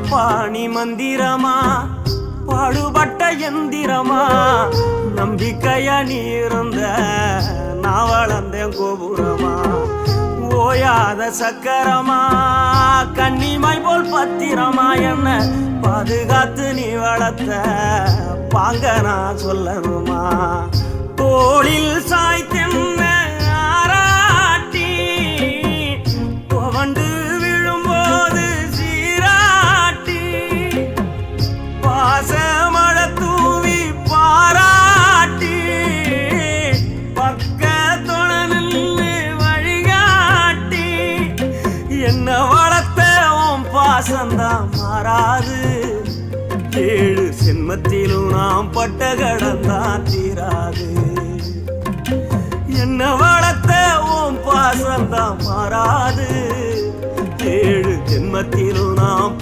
பாணி மந்திரமா பாடுபட்ட எந்திரமா நம்பிக்கையா நீ இருந்த நான் வளர்ந்தேன் கோபுரமா ஓயாத சக்கரமா கன்னிமாய் போல் பத்திரமா என்ன பாதுகாத்து நீ வளர்த்த பாங்க நான் சொல்லணுமா தோளில் சாய்த்தென்ன ஆராட்டி துவண்டு விழும்போது சீராட்டி பாசமழ தூவி பாராட்டி பக்கத்தொட நின்று வழிகாட்டி என்ன வளர்த்த உன் பாசந்தான் மாறாது ஏழு சென்மத்திலும் நாம் பட்ட கடந்தான் தீராது என்ன வளர்த்த உன் பாசந்தான் மாறாது ஏழு ஜென்மத்திலும் நாம்